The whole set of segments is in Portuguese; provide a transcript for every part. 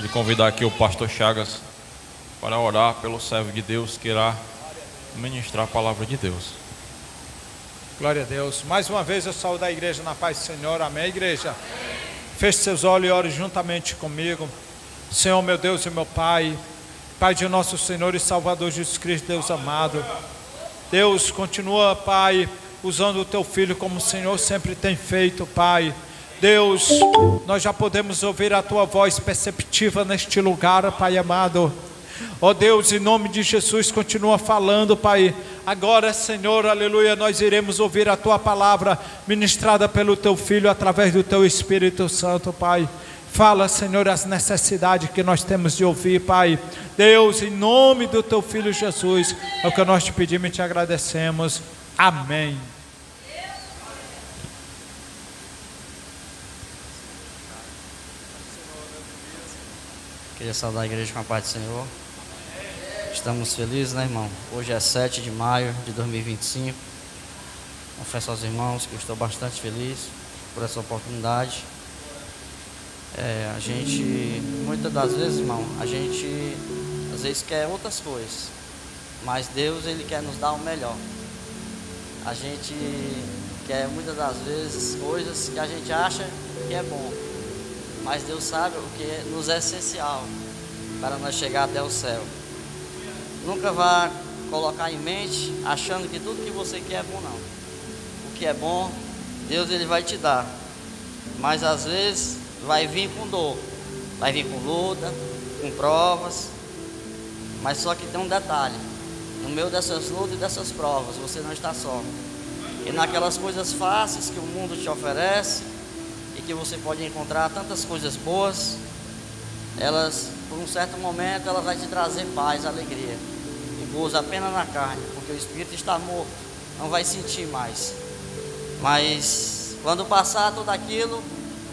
De convidar aqui o pastor Chagas para orar pelo servo de Deus que irá ministrar a palavra de Deus. Glória a Deus. Mais uma vez eu saúdo a igreja na paz do Senhor. Amém, igreja? Feche seus olhos e ore juntamente comigo. Senhor, meu Deus e meu Pai, Pai de nosso Senhor e Salvador Jesus Cristo, Deus amado. Deus, continua, Pai, usando o Teu Filho como o Senhor sempre tem feito, Pai. Deus, nós já podemos ouvir a Tua voz perceptiva neste lugar, Pai amado. Ó Deus, em nome de Jesus, continua falando, Pai. Agora, Senhor, aleluia, nós iremos ouvir a Tua palavra ministrada pelo Teu Filho através do Teu Espírito Santo, Pai. Fala, Senhor, as necessidades que nós temos de ouvir, Pai. Deus, em nome do Teu Filho Jesus, é o que nós te pedimos e te agradecemos. Amém. Queria saudar a igreja com a paz do Senhor. Estamos felizes, né, irmão? Hoje é 7 de maio de 2025. Confesso aos irmãos que eu estou bastante feliz por essa oportunidade. A gente, muitas das vezes, irmão, a gente às vezes quer outras coisas, mas Deus, Ele quer nos dar o melhor. A gente quer muitas das vezes coisas que a gente acha que é bom, mas Deus sabe o que nos é essencial para nós chegar até o céu. Nunca vá colocar em mente achando que tudo que você quer é bom, não. O que é bom, Deus, Ele vai te dar, mas às vezes vai vir com dor, vai vir com luta, com provas, mas só que tem um detalhe: no meio dessas lutas e dessas provas, você não está só. E naquelas coisas fáceis que o mundo te oferece e que você pode encontrar tantas coisas boas, elas, por um certo momento, elas vão te trazer paz, alegria e gozo apenas na carne, porque o espírito está morto, não vai sentir mais. Mas quando passar tudo aquilo,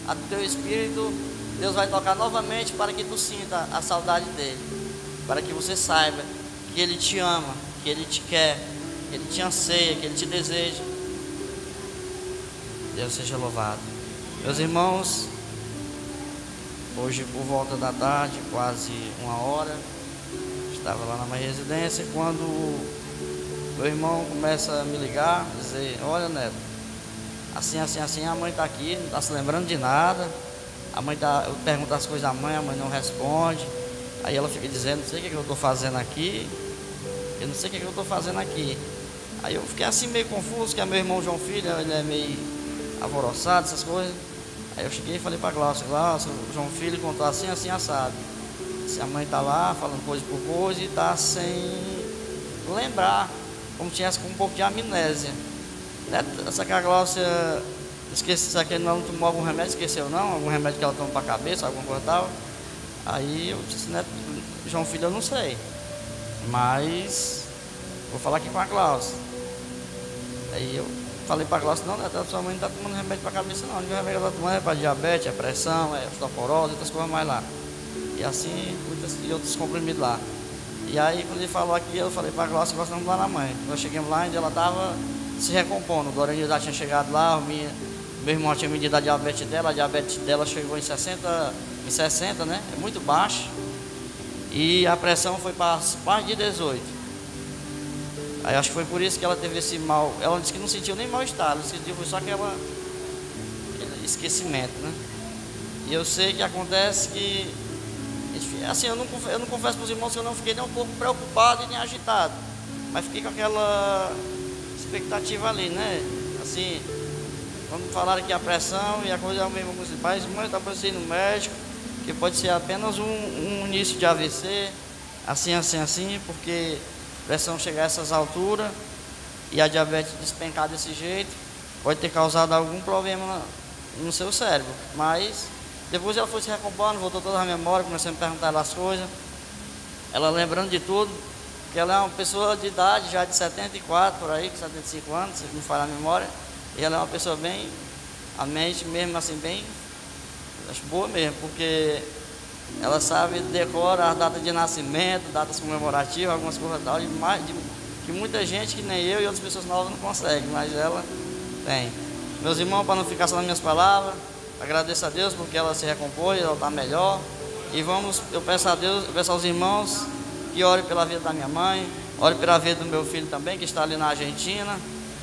a teu espírito, Deus vai tocar novamente para que tu sinta a saudade dele, para que você saiba que ele te ama, que ele te quer, que ele te anseia, que ele te deseja. Deus seja louvado. Meus irmãos, hoje por volta da tarde, quase 1h, estava lá na minha residência, quando meu irmão começa a me ligar, dizer: olha, Neto, assim, a mãe está aqui, não está se lembrando de nada. A mãe tá, eu pergunto as coisas à mãe, a mãe não responde. Aí ela fica dizendo: não sei o que eu estou fazendo aqui, eu não sei o que eu estou fazendo aqui. Aí eu fiquei assim meio confuso, que é meu irmão João Filho, ele é meio alvoroçado, essas coisas. Aí eu cheguei e falei para Glaucio: o João Filho contou assim, assado. Se a mãe está lá falando coisa por coisa e está sem lembrar, como tivesse com um pouco de amnésia. Essa que a Glaucia esquece, será que ele não tomou algum remédio, esqueceu não? Algum remédio que ela toma para a cabeça, alguma coisa tal. Aí eu disse: Neto, João Filho, eu não sei, mas vou falar aqui com a Glaucia. Aí eu falei para a Glaucia: não, Neto, a sua mãe não está tomando remédio para a cabeça não. O remédio que ela está tomando é para diabetes, é pressão, é osteoporose, outras coisas mais lá. E assim, e outros comprimidos lá. E aí quando ele falou aqui, eu falei para a Glaucia: nós vamos lá na mãe. Nós chegamos lá e ela estava se recompondo. O Glória já tinha chegado lá, meu irmão tinha medido a diabetes dela chegou em 60, né? É muito baixo. E a pressão foi para mais de 18. Aí acho que foi por isso que ela teve esse mal. Ela disse que não sentiu nem mal-estar, ela sentiu foi só aquele esquecimento, né? E eu sei que acontece que, assim, eu não confesso para os irmãos que eu não fiquei nem um pouco preocupado e nem agitado, mas fiquei com aquela expectativa ali, né? Assim, quando falaram que a pressão e a coisa é o mesmo com os pais, mãe, está para ir no médico, que pode ser apenas um início de AVC, assim, porque a pressão chegar a essas alturas e a diabetes despencar desse jeito, pode ter causado algum problema no seu cérebro. Mas depois ela foi se recompondo, voltou toda a memória, comecei a me perguntar ela as coisas, ela lembrando de tudo, que ela é uma pessoa de idade já de 74, por aí, 75 anos, se não falha a memória, e ela é uma pessoa bem, a mente mesmo assim, bem, acho boa mesmo, porque ela sabe, decora as datas de nascimento, datas comemorativas, algumas coisas tal, que muita gente, que nem eu e outras pessoas novas não conseguem, mas ela tem. Meus irmãos, para não ficar só nas minhas palavras, agradeço a Deus porque ela se recompôs, ela está melhor. E eu peço a Deus, eu peço aos irmãos que ore pela vida da minha mãe, ore pela vida do meu filho também, que está ali na Argentina.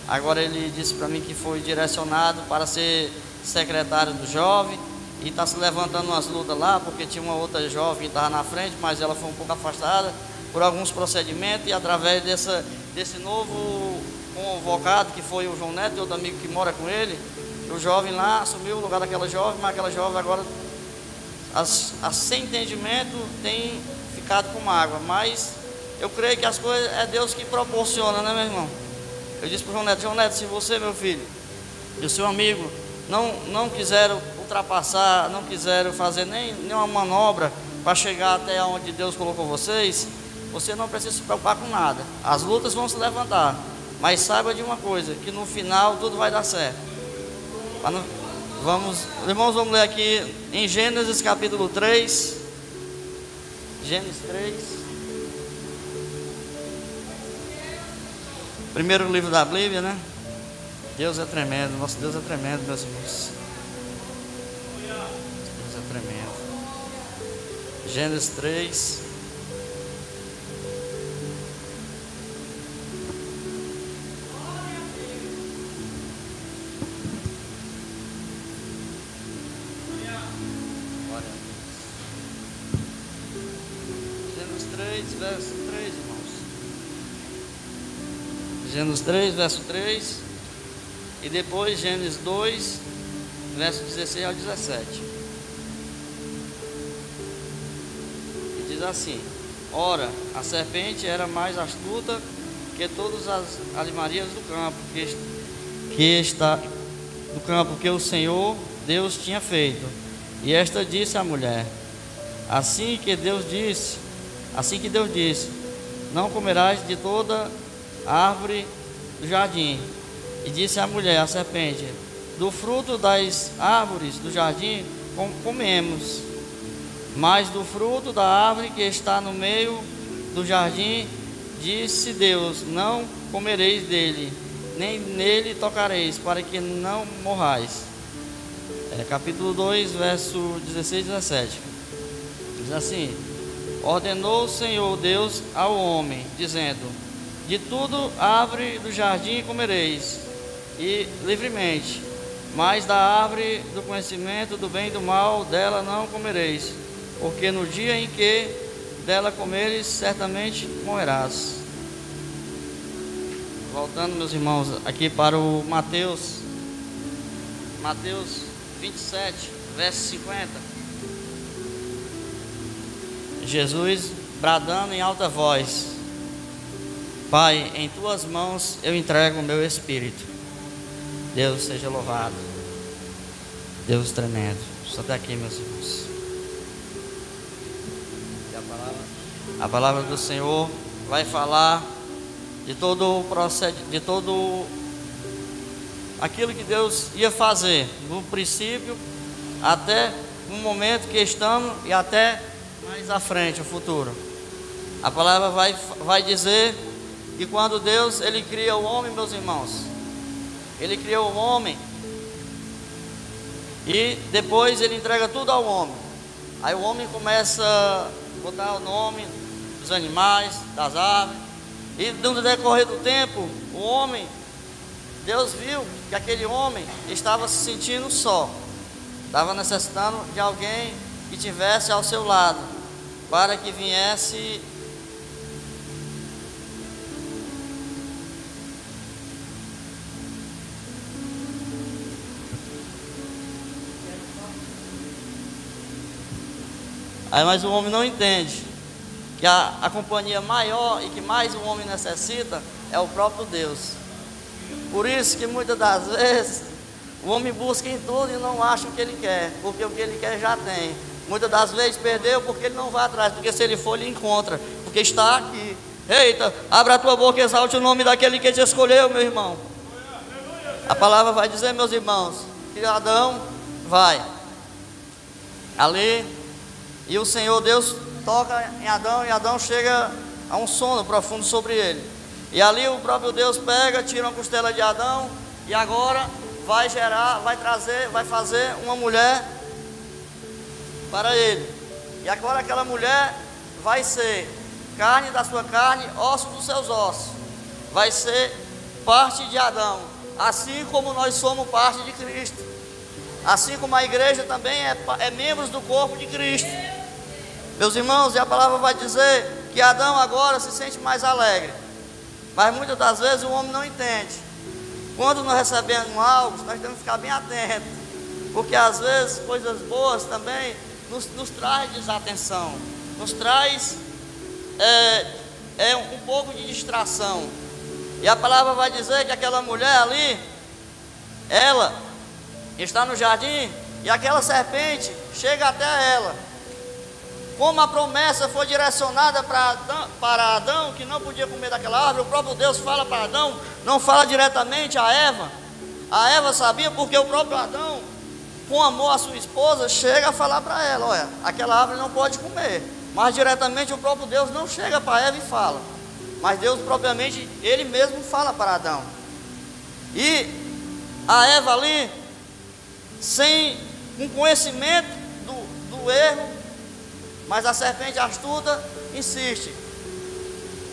Agora ele disse para mim que foi direcionado para ser secretário do jovem e está se levantando umas lutas lá, porque tinha uma outra jovem que estava na frente, mas ela foi um pouco afastada por alguns procedimentos, e através desse novo convocado, que foi o João Neto e outro amigo que mora com ele, o jovem lá assumiu o lugar daquela jovem, mas aquela jovem agora, sem entendimento, tem ficado com mágoa. Mas eu creio que as coisas é Deus que proporciona, né, meu irmão? Eu disse para o João Neto, se você, meu filho, e o seu amigo não quiseram ultrapassar, não quiseram fazer nenhuma manobra para chegar até onde Deus colocou vocês, você não precisa se preocupar com nada. As lutas vão se levantar, mas saiba de uma coisa, que no final tudo vai dar certo. Irmãos, vamos ler aqui em Gênesis capítulo 3. Gênesis 3. Primeiro livro da Bíblia, né? Deus é tremendo, nosso Deus é tremendo, meus irmãos. Deus é tremendo. Gênesis 3. Verso 3, irmãos. Gênesis 3, verso 3. E depois Gênesis 2, verso 16 ao 17. E diz assim: ora, a serpente era mais astuta que todas as alimarias do campo que o Senhor Deus tinha feito. E esta disse à mulher: assim que Deus disse, não comerás de toda árvore do jardim. E disse a mulher, a serpente: do fruto das árvores do jardim comemos, mas do fruto da árvore que está no meio do jardim, disse Deus: não comereis dele, nem nele tocareis, para que não morrais. Capítulo 2, verso 16 e 17. Diz assim: ordenou o Senhor Deus ao homem, dizendo: de tudo árvore do jardim comereis, e livremente, mas da árvore do conhecimento do bem e do mal, dela não comereis, porque no dia em que dela comereis, certamente morrerás. Voltando, meus irmãos, aqui para o Mateus 27, verso 50. Jesus bradando em alta voz: Pai, em tuas mãos eu entrego o meu espírito. Deus seja louvado. Deus tremendo. Só até aqui, meus irmãos. E a palavra do Senhor vai falar de todo o processo, de todo aquilo que Deus ia fazer, do princípio até o momento que estamos e até mais à frente, o futuro. A palavra vai dizer que quando Deus ele cria o homem, meus irmãos, ele criou o homem e depois ele entrega tudo ao homem. Aí o homem começa a botar o nome dos animais, das árvores, e no decorrer do tempo, o homem, Deus viu que aquele homem estava se sentindo só, estava necessitando de alguém que tivesse ao seu lado, para que viesse aí, mas o homem não entende que a companhia maior e que mais o homem necessita é o próprio Deus. Por isso que muitas das vezes o homem busca em tudo e não acha o que ele quer, porque o que ele quer já tem. Muitas das vezes perdeu porque ele não vai atrás, porque se ele for ele encontra, porque está aqui. Eita, abra a tua boca e exalte o nome daquele que te escolheu, meu irmão. A palavra vai dizer, meus irmãos, que Adão vai ali, e o Senhor Deus toca em Adão, e Adão chega a um sono profundo sobre ele. E ali o próprio Deus pega, tira uma costela de Adão, e agora vai fazer uma mulher para ele. E agora aquela mulher vai ser carne da sua carne, osso dos seus ossos. Vai ser parte de Adão, assim como nós somos parte de Cristo. Assim como a igreja também é membros do corpo de Cristo. Meus irmãos, e a palavra vai dizer que Adão agora se sente mais alegre. Mas muitas das vezes o homem não entende. Quando nós recebemos algo, nós temos que ficar bem atentos. Porque às vezes coisas boas também nos traz desatenção. Nos traz um pouco de distração. E a palavra vai dizer que aquela mulher ali, ela está no jardim e aquela serpente chega até ela. Como a promessa foi direcionada para Adão, que não podia comer daquela árvore, o próprio Deus fala para Adão, não fala diretamente a Eva. A Eva sabia porque o próprio Adão, com amor à sua esposa, chega a falar para ela: olha, aquela árvore não pode comer. Mas diretamente o próprio Deus não chega para Eva e fala. Mas Deus propriamente, Ele mesmo fala para Adão. E a Eva ali, sem um conhecimento do erro, mas a serpente astuta insiste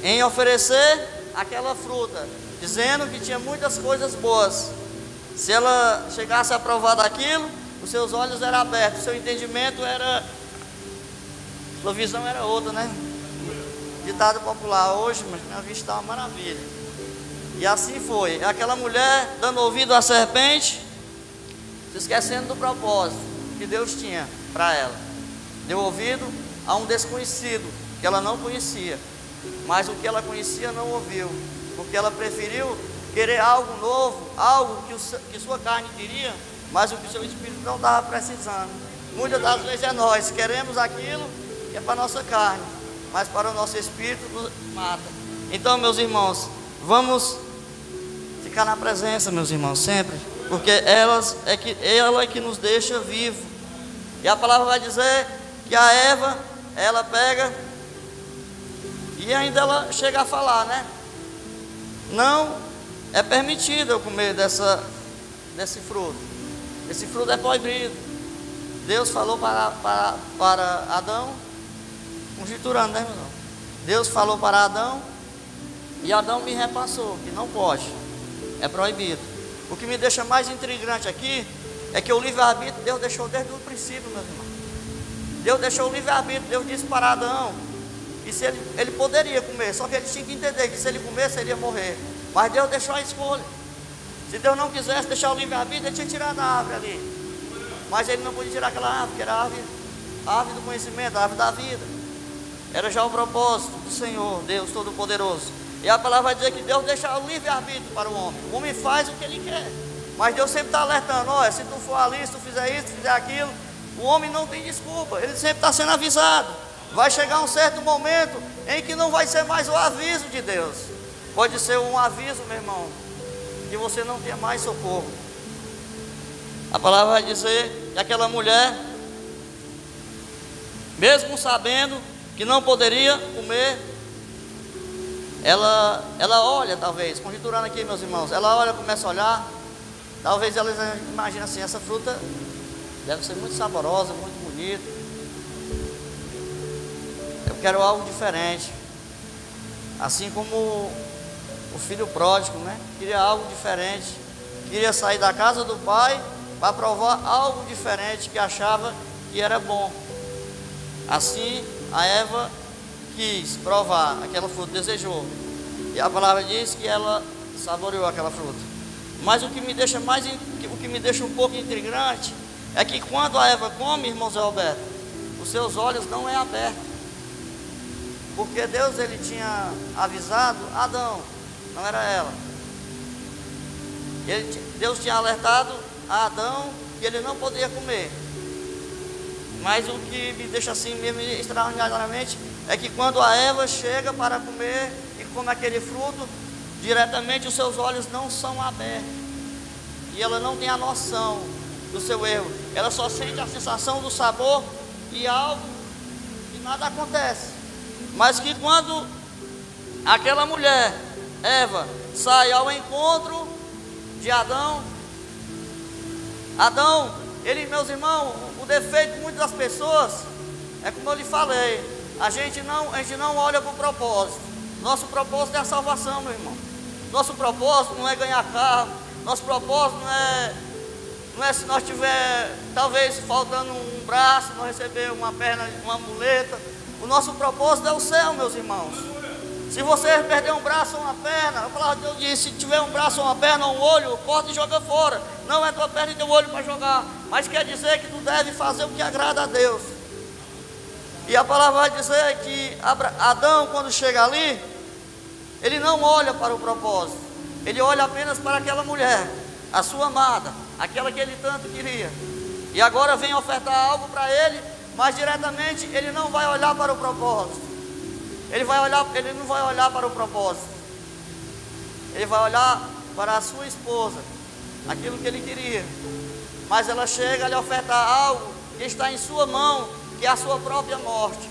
em oferecer aquela fruta, dizendo que tinha muitas coisas boas. Se ela chegasse a provar daquilo, os seus olhos eram abertos, o seu entendimento era, sua visão era outra, né? Ditado popular hoje, mas minha vista está uma maravilha. E assim foi. Aquela mulher dando ouvido à serpente, se esquecendo do propósito que Deus tinha para ela. Deu ouvido a um desconhecido que ela não conhecia, mas o que ela conhecia não ouviu, porque ela preferiu querer algo novo, algo que sua carne queria, mas o que o seu espírito não estava precisando. Muitas das vezes é nós queremos aquilo que é para a nossa carne, mas para o nosso espírito nos mata. Então, meus irmãos, vamos ficar na presença, meus irmãos, sempre, porque ela é que nos deixa vivo. E a palavra vai dizer que a Eva, ela pega e ainda ela chega a falar, né? Não é permitido eu comer desse fruto. Esse fruto é proibido. Deus falou para Adão, conjecturando, né, meu irmão? Deus falou para Adão e Adão me repassou que não pode, é proibido. O que me deixa mais intrigante aqui é que o livre-arbítrio Deus deixou desde o princípio, meus irmãos. Deus deixou o livre-arbítrio. Deus disse para Adão que se ele poderia comer, só que ele tinha que entender que se ele comesse ele ia morrer. Mas Deus deixou a escolha. Se Deus não quisesse deixar o livre-arbítrio, ele tinha tirado a árvore ali. Mas ele não podia tirar aquela árvore, que era a árvore do conhecimento, a árvore da vida. Era já o propósito do Senhor, Deus Todo-Poderoso. E a palavra vai dizer que Deus deixa o livre-arbítrio para o homem. O homem faz o que ele quer. Mas Deus sempre está alertando: olha, se tu for ali, se tu fizer isso, se fizer aquilo, o homem não tem desculpa. Ele sempre está sendo avisado. Vai chegar um certo momento em que não vai ser mais o aviso de Deus. Pode ser um aviso, meu irmão, que você não tenha mais socorro. A palavra vai dizer que aquela mulher, mesmo sabendo que não poderia comer, ela olha, talvez, conjecturando aqui, meus irmãos, ela olha, começa a olhar, talvez ela imagine assim: essa fruta deve ser muito saborosa, muito bonita, eu quero algo diferente. Assim como o filho pródigo, né? Queria algo diferente, queria sair da casa do pai para provar algo diferente que achava que era bom. Assim a Eva quis provar aquela fruta, desejou, e a palavra diz que ela saboreou aquela fruta. Mas o que me deixa um pouco intrigante é que quando a Eva come, irmão Zé Roberto, os seus olhos não é aberto, porque Deus, ele tinha avisado Adão, não era ela. Deus tinha alertado a Adão que ele não poderia comer. Mas o que me deixa assim mesmo extraordinariamente é que quando a Eva chega para comer e come aquele fruto, diretamente os seus olhos não são abertos. E ela não tem a noção do seu erro. Ela só sente a sensação do sabor e algo e nada acontece. Mas que quando aquela mulher, Eva, sai ao encontro de Adão, ele, meus irmãos, o defeito de muitas das pessoas É como eu lhe falei, a gente não olha para o propósito. Nosso propósito é a salvação, meu irmão. Nosso propósito não é ganhar carro. Nosso propósito não é se nós tiver talvez faltando um braço, não receber uma perna, uma muleta. O nosso propósito é o céu, meus irmãos. Se você perder um braço ou uma perna, a palavra de Deus diz: se tiver um braço ou uma perna ou um olho, corta e joga fora. Não é tua perna e teu olho para jogar, mas quer dizer que tu deve fazer o que agrada a Deus. E a palavra vai dizer que Adão, quando chega ali, ele não olha para o propósito, ele olha apenas para aquela mulher, a sua amada, aquela que ele tanto queria. E agora vem ofertar algo para ele, mas diretamente ele não vai olhar para o propósito. Ele não vai olhar para o propósito. Ele vai olhar para a sua esposa, aquilo que ele queria. Mas ela chega a lhe ofertar algo que está em sua mão, que é a sua própria morte.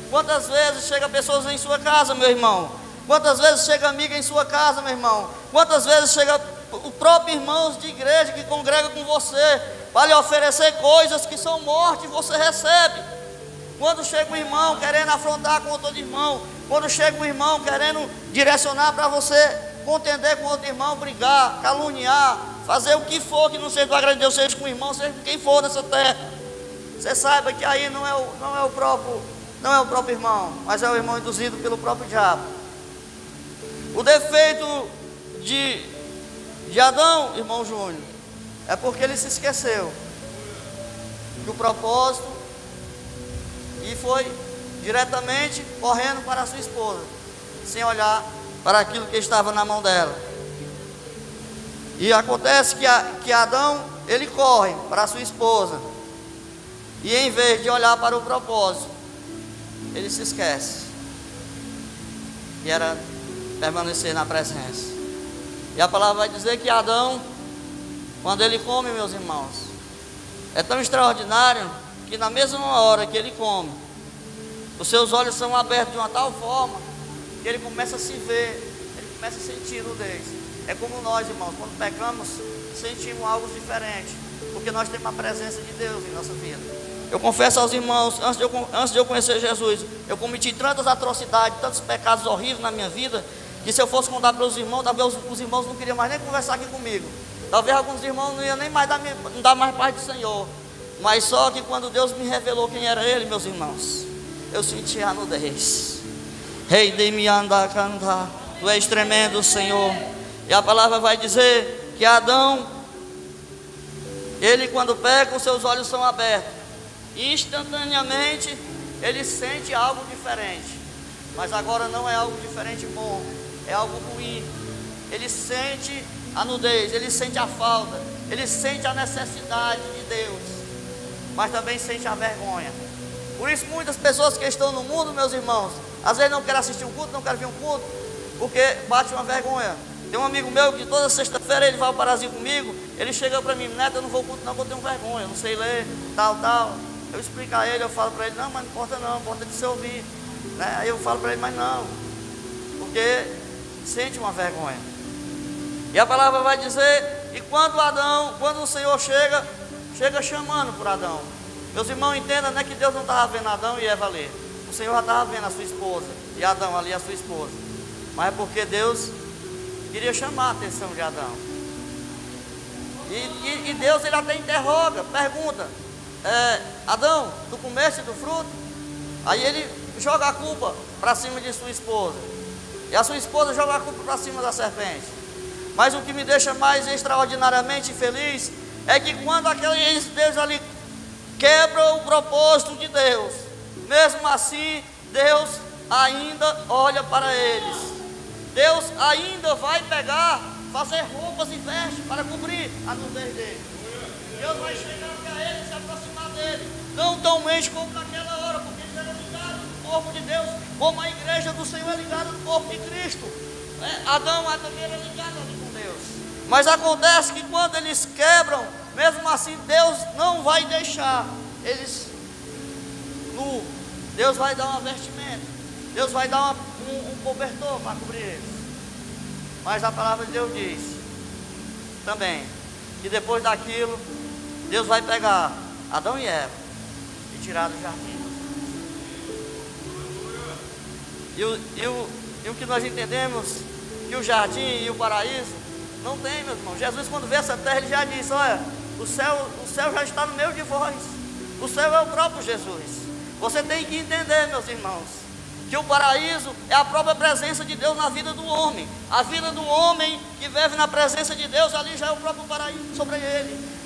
Quantas vezes chega pessoas em sua casa, meu irmão? Quantas vezes chega amiga em sua casa, meu irmão? Quantas vezes chega o próprio irmãos de igreja que congrega com você para lhe oferecer coisas que são morte e você recebe? Quando chega um irmão querendo afrontar com outro irmão, quando chega um irmão querendo direcionar para você contender com outro irmão, brigar, caluniar, fazer o que for que não seja do agrado de Deus, seja com o irmão, seja com quem for nessa terra, você saiba que aí não é o próprio irmão, mas é o irmão induzido pelo próprio diabo. O defeito de Adão, irmão Júnior, é porque ele se esqueceu do propósito e foi diretamente correndo para a sua esposa, sem olhar para aquilo que estava na mão dela. E acontece que Adão, ele corre para a sua esposa, e em vez de olhar para o propósito, ele se esquece, que era permanecer na presença. E a palavra vai dizer que Adão, quando ele come, meus irmãos, é tão extraordinário que na mesma hora que ele come, os seus olhos são abertos de uma tal forma que ele começa a se ver, ele começa a sentir nudez. É como nós, irmãos, quando pecamos, sentimos algo diferente, porque nós temos a presença de Deus em nossa vida. Eu confesso aos irmãos, antes de eu conhecer Jesus, eu cometi tantas atrocidades, tantos pecados horríveis na minha vida, que se eu fosse contar para os irmãos, talvez os irmãos não queriam mais nem conversar aqui comigo. Talvez alguns irmãos não iam nem mais dar mais paz do Senhor. Mas só que quando Deus me revelou quem era Ele, meus irmãos, eu senti a nudez. Rei de me andar cantar, Tu és tremendo, Senhor. E a palavra vai dizer que Adão, ele quando peca, os seus olhos são abertos. Instantaneamente ele sente algo diferente. Mas agora não é algo diferente bom, é algo ruim. Ele sente a nudez, ele sente a falta, ele sente a necessidade de Deus, mas também sente a vergonha. Por isso muitas pessoas que estão no mundo, meus irmãos, às vezes não querem assistir um culto, não querem ver um culto, porque bate uma vergonha. Tem um amigo meu que toda sexta-feira ele vai ao Parazinho comigo, ele chega para mim: Neto, eu não vou culto não, porque eu tenho vergonha, eu não sei ler, tal. Eu explico a ele, eu falo para ele: não, mas não importa não, importa de você ouvir, né? Aí eu falo para ele: mas não, porque sente uma vergonha. E a palavra vai dizer que quando o Senhor chega chamando por Adão. Meus irmãos, entendam, não é que Deus não estava vendo Adão e Eva ali. O Senhor já estava vendo a sua esposa, e Adão ali a sua esposa. Mas é porque Deus queria chamar a atenção de Adão. E Deus, ele até interroga, pergunta: Adão, tu comeste do fruto? Aí ele joga a culpa para cima de sua esposa, e a sua esposa joga a culpa para cima da serpente. Mas o que me deixa mais extraordinariamente feliz é que quando aqueles Deus ali quebra o propósito de Deus, mesmo assim Deus ainda olha para eles. Deus ainda vai pegar, fazer roupas e vestes para cobrir a nudez dele. Deus vai chegar até ele, se aproximar dele, não tão mente como naquela hora, porque eles eram ligados no corpo de Deus, como a igreja do Senhor é ligada no corpo de Cristo. Adão também era ligado ali com Deus. Mas acontece que quando eles quebram, mesmo assim Deus não vai deixar eles nu. Deus vai dar uma vestimenta, Deus vai dar um cobertor para cobrir eles. Mas a palavra de Deus diz também que depois daquilo Deus vai pegar Adão e Eva e tirar do jardim. E o que nós entendemos, que o jardim e o paraíso não tem, meus irmãos. Jesus, quando vê essa terra, ele já disse: olha, o céu já está no meio de vós. O céu é o próprio Jesus. Você tem que entender, meus irmãos, que o paraíso é a própria presença de Deus na vida do homem. A vida do homem que vive na presença de Deus, ali já é o próprio paraíso sobre ele.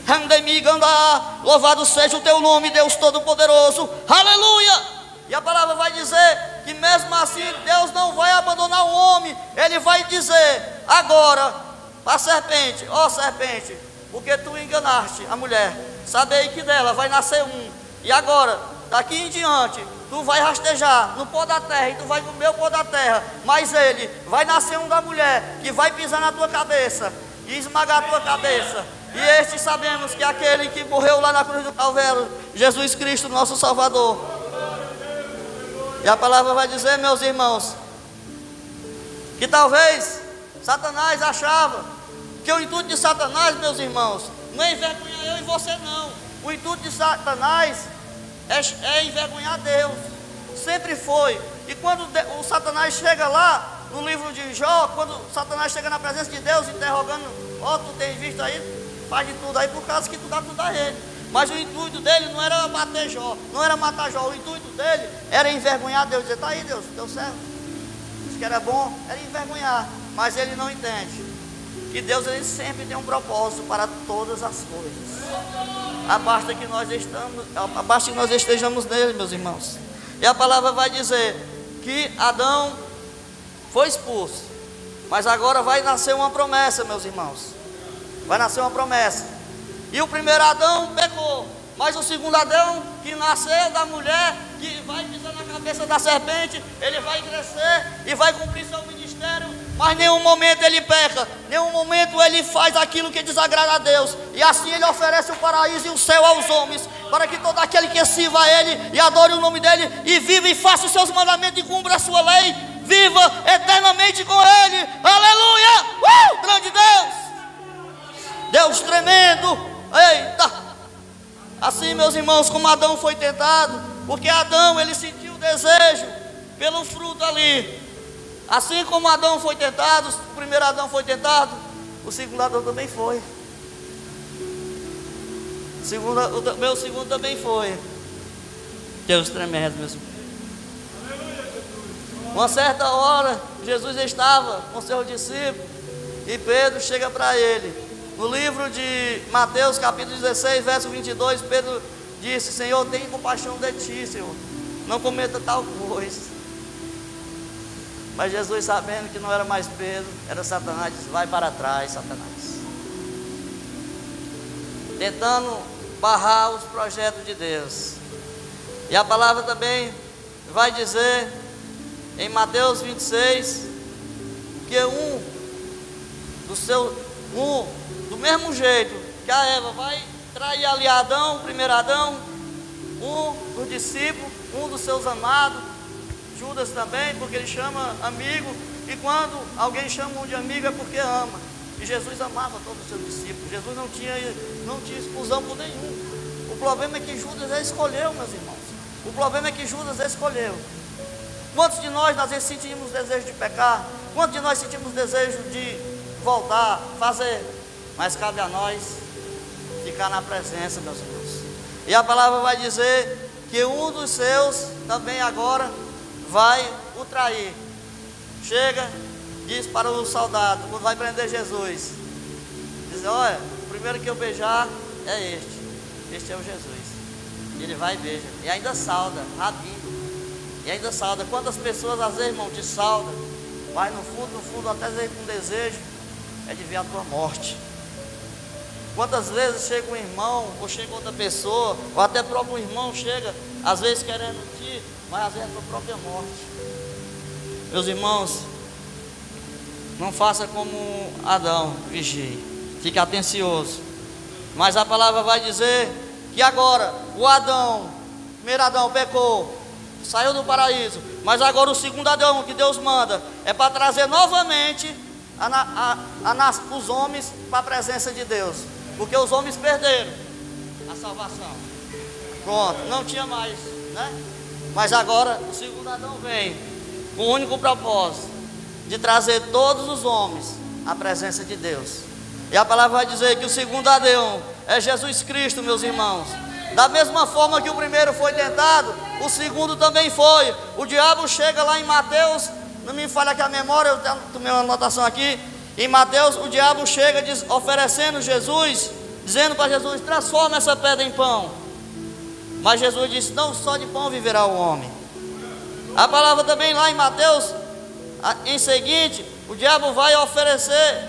Louvado seja o teu nome, Deus Todo-Poderoso. Aleluia! E a palavra vai dizer que mesmo assim Deus não vai abandonar o homem. Ele vai dizer agora para a serpente: ó serpente, porque tu enganaste a mulher, sabei que dela vai nascer um. E agora, daqui em diante, tu vai rastejar no pó da terra, e tu vai comer o pó da terra. Mas ele vai nascer um da mulher, que vai pisar na tua cabeça e esmagar a tua cabeça. E este sabemos que é aquele que morreu lá na cruz do Calvário, Jesus Cristo, nosso Salvador. E a palavra vai dizer, meus irmãos, que talvez Satanás achava que o intuito de Satanás, meus irmãos, não é envergonhar eu e você não. O intuito de Satanás é envergonhar Deus. Sempre foi. E quando o Satanás chega lá no livro de Jó, quando Satanás chega na presença de Deus interrogando: ó, tu tens visto aí, faz de tudo aí por causa que tu dá tudo a ele. Mas o intuito dele não era bater Jó, não era matar Jó. O intuito dele era envergonhar Deus. Dizer: tá aí, Deus, deu certo. Isso que era bom, era envergonhar. Mas ele não entende que Deus, ele sempre tem um propósito para todas as coisas. Basta que nós estejamos nele, meus irmãos. E a palavra vai dizer que Adão foi expulso, mas agora vai nascer uma promessa, meus irmãos. Vai nascer uma promessa. E o primeiro Adão pecou, mas o segundo Adão, que nasceu da mulher, que vai pisar na cabeça da serpente, ele vai crescer e vai cumprir seu ministério. Mas nenhum momento ele peca, nenhum momento ele faz aquilo que desagrada a Deus. E assim ele oferece o paraíso e o céu aos homens, para que todo aquele que sirva a ele e adore o nome dele, e viva e faça os seus mandamentos e cumpra a sua lei, viva eternamente com ele. Aleluia! Grande Deus! Deus tremendo! Eita! Assim, meus irmãos, como Adão foi tentado, porque Adão, ele sentiu o desejo pelo fruto ali. Assim como Adão foi tentado, o primeiro Adão foi tentado, o segundo Adão também foi. O meu segundo também foi. Deus tremendo, meus irmãos. Uma certa hora, Jesus estava com seus discípulos e Pedro chega para ele. No livro de Mateus, capítulo 16, verso 22, Pedro disse: Senhor, tenha compaixão de ti, Senhor, não cometa tal coisa. Mas Jesus, sabendo que não era mais Pedro, era Satanás, disse: vai para trás, Satanás. Tentando barrar os projetos de Deus. E a palavra também vai dizer em Mateus 26 que do mesmo jeito que a Eva vai trair ali Adão, o primeiro Adão, um dos discípulos, um dos seus amados, Judas também, porque ele chama amigo, e quando alguém chama um de amigo é porque ama. E Jesus amava todos os seus discípulos. Jesus não tinha exclusão por nenhum. O problema é que Judas escolheu, meus irmãos. O problema é que Judas escolheu. Quantos de nós vezes sentimos desejo de pecar? Quantos de nós sentimos desejo de voltar, fazer? Mas cabe a nós ficar na presença, meus irmãos. E a palavra vai dizer que um dos seus também agora vai o trair. Chega, diz para o soldado, quando vai prender Jesus, diz: olha, o primeiro que eu beijar é este é o Jesus. E ele vai e beija, e ainda sauda, rabinho, e ainda sauda. Quantas pessoas às vezes, irmão, te saudam, mas no fundo, até com desejo é de ver a tua morte. Quantas vezes chega um irmão, ou chega outra pessoa, ou até próprio irmão chega, às vezes querendo ti, mas às vezes é a tua própria morte. Meus irmãos, não faça como Adão, vigie, fique atencioso. Mas a palavra vai dizer que agora o primeiro Adão pecou, saiu do paraíso, mas agora o segundo Adão que Deus manda é para trazer novamente os homens para a presença de Deus, porque os homens perderam a salvação. Pronto, não tinha mais, né? Mas agora o segundo Adão vem com o único propósito de trazer todos os homens à presença de Deus. E a palavra vai dizer que o segundo Adão é Jesus Cristo, meus irmãos. Da mesma forma que o primeiro foi tentado, o segundo também foi. O diabo chega lá em Mateus, não me falha aqui a memória, eu tomei uma anotação aqui. Em Mateus, o diabo chega oferecendo Jesus, dizendo para Jesus: transforma essa pedra em pão. Mas Jesus disse: não só de pão viverá o homem. A palavra também lá em Mateus, em seguinte, o diabo vai oferecer,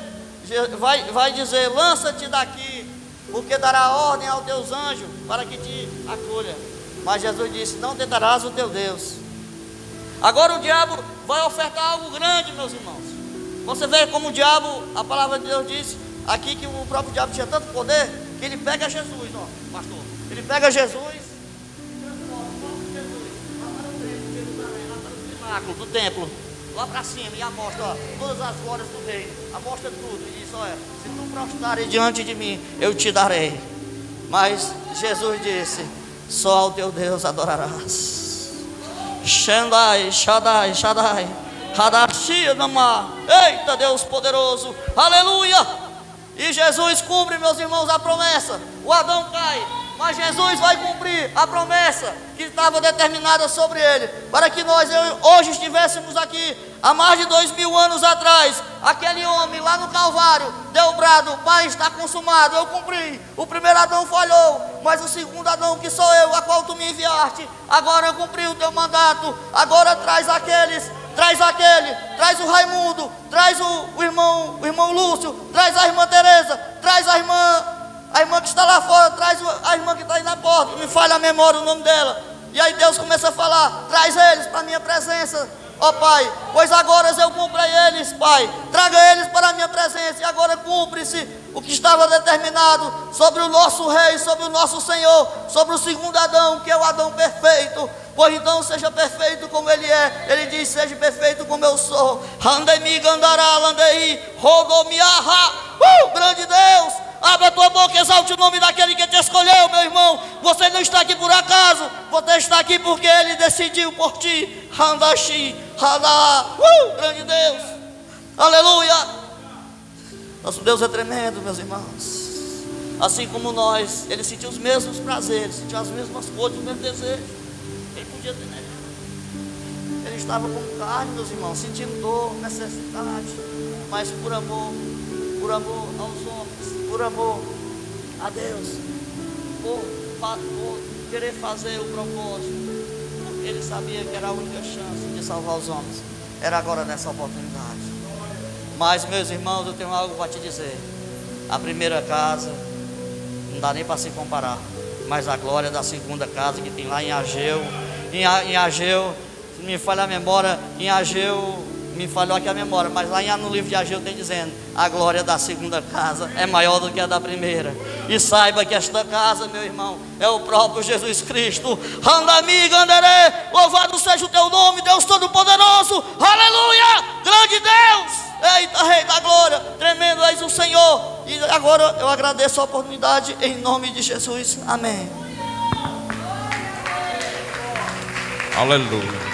vai dizer: lança-te daqui, porque dará ordem aos teus anjos para que te acolha. Mas Jesus disse: não tentarás o teu Deus. Agora o diabo vai ofertar algo grande, meus irmãos. Você vê como o diabo, a palavra de Deus diz aqui que o próprio diabo tinha tanto poder que ele pega Jesus, ó, pastor. Ele pega Jesus e transforma o próprio Jesus lá para o templo de Jerusalém, lá para o pináculo do templo, lá para cima, e amostra, ó, todas as glórias do reino, amostra tudo, e diz: olha, se tu prostrares diante de mim, eu te darei. Mas Jesus disse: só ao teu Deus adorarás. Shaddai, Shaddai, Shaddai, Hadashia Namah. Eita Deus poderoso, aleluia! E Jesus cumpre, meus irmãos, a promessa. O Adão cai, mas Jesus vai cumprir a promessa que estava determinada sobre ele, para que nós hoje estivéssemos aqui. Há mais de 2000 anos atrás, aquele homem lá no Calvário deu o brado: Pai, está consumado. Eu cumpri. O primeiro Adão falhou, mas o segundo Adão, que sou eu, a qual tu me enviaste, agora eu cumpri o teu mandato. Agora traz aqueles, traz aquele, traz o Raimundo, traz o irmão Lúcio, traz a irmã Teresa, traz a irmã que está lá fora, traz a irmã que está aí na porta, me falha a memória o nome dela. E aí Deus começa a falar: traz eles para a minha presença, ó Pai, pois agora eu cumpro a eles, Pai, traga eles para a minha presença. E agora cumpre-se o que estava determinado sobre o nosso Rei, sobre o nosso Senhor, sobre o segundo Adão, que é o Adão perfeito. Pois então seja perfeito como ele é. Ele diz: seja perfeito como eu sou. Handemi gandará, landei, rodomiarra. Grande Deus, abre a tua boca, exalte o nome daquele que te escolheu, meu irmão. Você não está aqui por acaso, você está aqui porque ele decidiu por ti. Handashi, Hadá. Grande Deus, aleluia. Nosso Deus é tremendo, meus irmãos. Assim como nós, ele sentiu os mesmos prazeres, sentiu as mesmas coisas, os mesmos desejos. Ele podia ter negado. Ele estava com carne, meus irmãos, sentindo dor, necessidade, mas por amor aos homens, por amor a Deus, por querer fazer o propósito, porque ele sabia que era a única chance de salvar os homens, era agora nessa oportunidade. Mas, meus irmãos, eu tenho algo para te dizer: a primeira casa não dá nem para se comparar, mas a glória da segunda casa que tem lá em Ageu, em Ageu, se me falha a memória, em Ageu, me falhou aqui a memória, mas lá no livro de Ageu tem dizendo: a glória da segunda casa é maior do que a da primeira. E saiba que esta casa, meu irmão, é o próprio Jesus Cristo. Handami ganderê, louvado seja o teu nome, Deus Todo-Poderoso, aleluia, grande Deus. Eita, Rei da glória, tremendo és o Senhor. E agora eu agradeço a oportunidade em nome de Jesus, amém. Aleluia.